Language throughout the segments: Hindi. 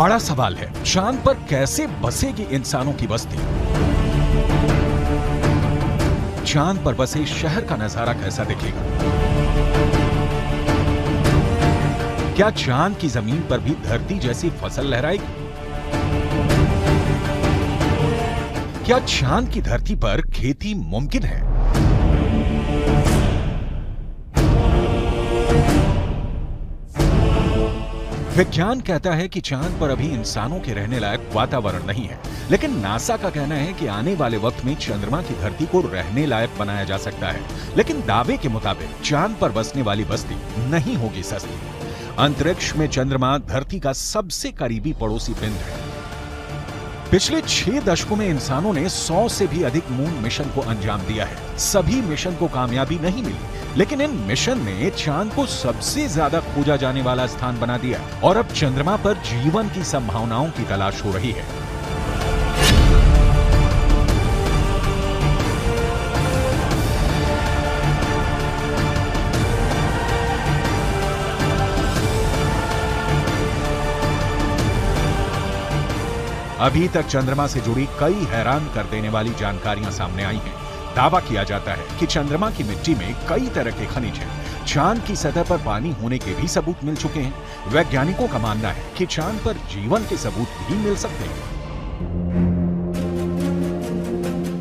बड़ा सवाल है, चांद पर कैसे बसेगी इंसानों की बस्ती? चांद पर बसे शहर का नजारा कैसा दिखेगा? क्या चांद की जमीन पर भी धरती जैसी फसल लहराएगी? क्या चांद की धरती पर खेती मुमकिन है? विज्ञान कहता है कि चांद पर अभी इंसानों के रहने लायक वातावरण नहीं है, लेकिन नासा का कहना है कि आने वाले वक्त में चंद्रमा की धरती को रहने लायक बनाया जा सकता है। लेकिन दावे के मुताबिक चांद पर बसने वाली बस्ती नहीं होगी सस्ती। अंतरिक्ष में चंद्रमा धरती का सबसे करीबी पड़ोसी पिंड है। पिछले 6 दशकों में इंसानों ने 100 से भी अधिक मून मिशन को अंजाम दिया है। सभी मिशन को कामयाबी नहीं मिली, लेकिन इन मिशन ने चांद को सबसे ज्यादा खोजा जाने वाला स्थान बना दिया और अब चंद्रमा पर जीवन की संभावनाओं की तलाश हो रही है। अभी तक चंद्रमा से जुड़ी कई हैरान कर देने वाली जानकारियां सामने आई हैं। दावा किया जाता है कि चंद्रमा की मिट्टी में कई तरह के खनिज हैं। चांद की सतह पर पानी होने के भी सबूत मिल चुके हैं। वैज्ञानिकों का मानना है कि चांद पर जीवन के सबूत भी मिल सकते हैं।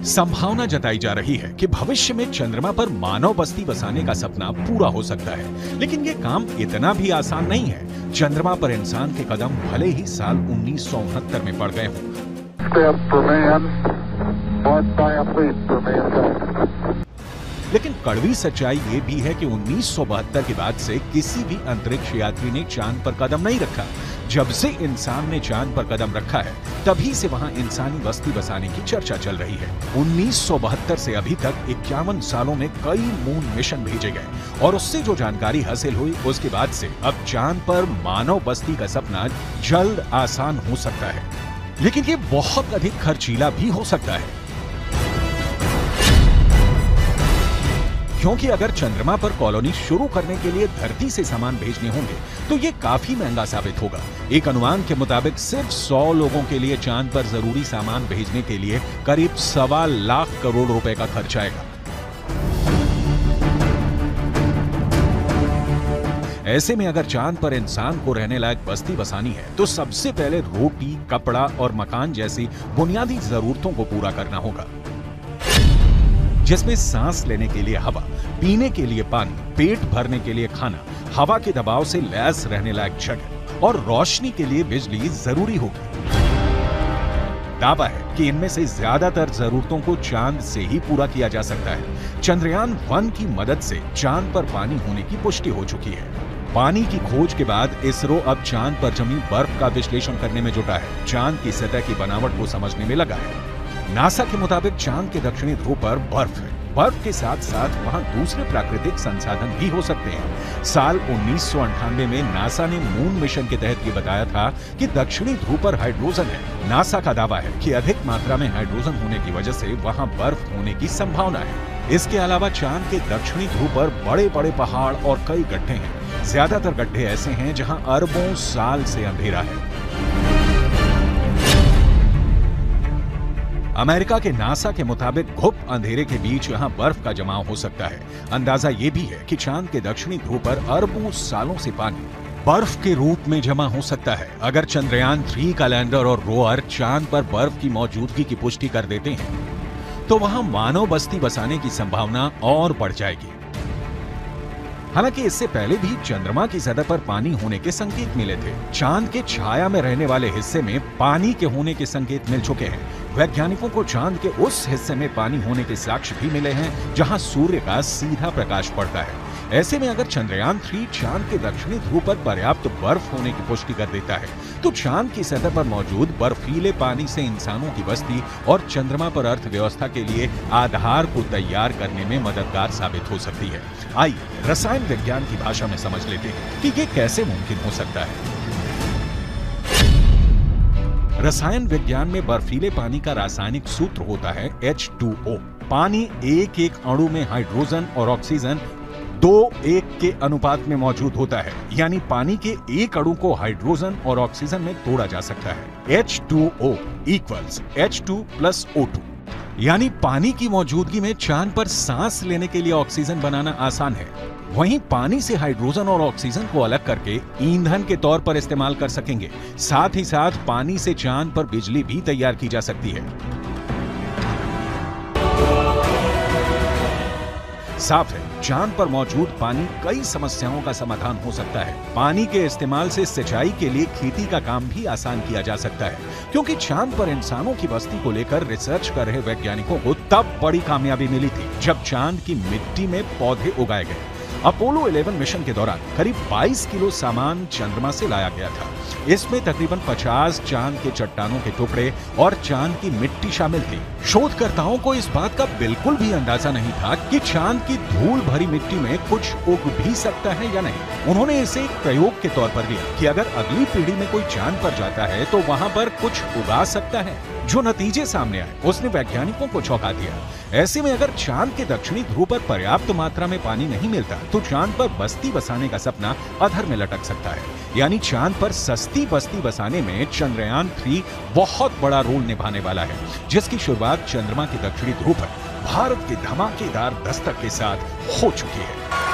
संभावना जताई जा रही है कि भविष्य में चंद्रमा पर मानव बस्ती बसाने का सपना पूरा हो सकता है, लेकिन ये काम इतना भी आसान नहीं है। चंद्रमा पर इंसान के कदम भले ही साल 1969 में पड़ गए हों, लेकिन कड़वी सच्चाई ये भी है कि 1972 के बाद से किसी भी अंतरिक्ष यात्री ने चांद पर कदम नहीं रखा। जब से इंसान ने चांद पर कदम रखा है, तभी से वहां इंसानी बस्ती बसाने की चर्चा चल रही है। 1972 से अभी तक 51 सालों में कई मून मिशन भेजे गए और उससे जो जानकारी हासिल हुई, उसके बाद से अब चांद पर मानव बस्ती का सपना जल्द आसान हो सकता है, लेकिन ये बहुत अधिक खर्चीला भी हो सकता है। क्योंकि अगर चंद्रमा पर कॉलोनी शुरू करने के लिए धरती से सामान भेजने होंगे तो ये काफी महंगा साबित होगा। एक अनुमान के मुताबिक सिर्फ 100 लोगों के लिए चांद पर जरूरी सामान भेजने के लिए करीब 1.25 लाख करोड़ रुपए का खर्च आएगा। ऐसे में अगर चांद पर इंसान को रहने लायक बस्ती बसानी है तो सबसे पहले रोटी, कपड़ा और मकान जैसी बुनियादी जरूरतों को पूरा करना होगा, जिसमें सांस लेने के लिए हवा, पीने के लिए पानी, पेट भरने के लिए खाना, हवा के दबाव से लैस रहने लायक जगह और रोशनी के लिए बिजली जरूरी होगी। दावा है कि इनमें से ज्यादातर जरूरतों को चांद से ही पूरा किया जा सकता है। चंद्रयान 1 की मदद से चांद पर पानी होने की पुष्टि हो चुकी है। पानी की खोज के बाद इसरो अब चांद पर जमी बर्फ का विश्लेषण करने में जुटा है। चांद की सतह की बनावट को समझने में लगा है। नासा के मुताबिक चांद के दक्षिणी ध्रुव पर बर्फ है। बर्फ के साथ साथ वहां दूसरे प्राकृतिक संसाधन भी हो सकते हैं। साल 1998 में नासा ने मून मिशन के तहत ये बताया था कि दक्षिणी ध्रुव पर हाइड्रोजन है। नासा का दावा है कि अधिक मात्रा में हाइड्रोजन होने की वजह से वहां बर्फ होने की संभावना है। इसके अलावा चांद के दक्षिणी ध्रुव पर बड़े-बड़े पहाड़ और कई गड्ढे हैं। ज्यादातर गड्ढे ऐसे हैं जहां अरबों साल से अंधेरा है। अमेरिका के नासा के मुताबिक घुप अंधेरे के बीच यहां बर्फ का जमाव हो सकता है। अंदाजा यह भी है कि चांद के दक्षिणी ध्रुव पर अरबों सालों से पानी बर्फ के रूप में जमा हो सकता है। अगर चंद्रयान 3 का लैंडर और रोवर चांद पर बर्फ की मौजूदगी की पुष्टि कर देते हैं तो वहां मानव बस्ती बसाने की संभावना और बढ़ जाएगी। हालांकि इससे पहले भी चंद्रमा की सतह पर पानी होने के संकेत मिले थे। चांद के छाया में रहने वाले हिस्से में पानी के होने के संकेत मिल चुके हैं। वैज्ञानिकों को चांद के उस हिस्से में पानी होने के साक्ष्य भी मिले हैं जहां सूर्य का सीधा प्रकाश पड़ता है। ऐसे में अगर चंद्रयान 3 चांद के दक्षिणी ध्रुव पर पर्याप्त बर्फ होने की पुष्टि कर देता है तो चांद की सतह पर मौजूद बर्फीले पानी से इंसानों की बस्ती और चंद्रमा पर अर्थव्यवस्था के लिए आधार को तैयार करने में मददगार साबित हो सकती है। आइए रसायन विज्ञान की भाषा में समझ लेते हैं कि ये कैसे मुमकिन हो सकता है। रसायन विज्ञान में बर्फीले पानी का रासायनिक सूत्र होता है H2O। पानी एक एक अणु में हाइड्रोजन और ऑक्सीजन 2:1 के अनुपात में मौजूद होता है, यानी पानी के एक अणु को हाइड्रोजन और ऑक्सीजन में तोड़ा जा सकता है। H2O equals H2 plus O2, यानी पानी की मौजूदगी में चांद पर सांस लेने के लिए ऑक्सीजन बनाना आसान है। वहीं पानी से हाइड्रोजन और ऑक्सीजन को अलग करके ईंधन के तौर पर इस्तेमाल कर सकेंगे। साथ ही साथ पानी से चांद पर बिजली भी तैयार की जा सकती है। साफ है, चांद पर मौजूद पानी कई समस्याओं का समाधान हो सकता है। पानी के इस्तेमाल से सिंचाई के लिए खेती का काम भी आसान किया जा सकता है, क्योंकि चांद पर इंसानों की बस्ती को लेकर रिसर्च कर रहे वैज्ञानिकों को तब बड़ी कामयाबी मिली थी जब चांद की मिट्टी में पौधे उगाए गए। अपोलो 11 मिशन के दौरान करीब 22 किलो सामान चंद्रमा से लाया गया था। इसमें तकरीबन 50 चांद के चट्टानों के टुकड़े और चांद की मिट्टी शामिल थी। शोधकर्ताओं को इस बात का बिल्कुल भी अंदाजा नहीं था कि चांद की धूल भरी मिट्टी में कुछ उग भी सकता है या नहीं। उन्होंने इसे एक प्रयोग के तौर पर लिया कि अगर अगली पीढ़ी में कोई चांद पर जाता है तो वहां पर कुछ उगा सकता है। जो नतीजे सामने आए उसने वैज्ञानिकों को चौंका दिया। ऐसे में अगर चांद के दक्षिणी ध्रुव पर पर्याप्त मात्रा में पानी नहीं मिलता तो चांद पर बस्ती बसाने का सपना अधर में लटक सकता है। यानी चांद पर सस्ती बस्ती बसाने में चंद्रयान 3 बहुत बड़ा रोल निभाने वाला है, जिसकी शुरुआत चंद्रमा के दक्षिणी ध्रुव पर भारत के धमाकेदार दस्तक के साथ हो चुकी है।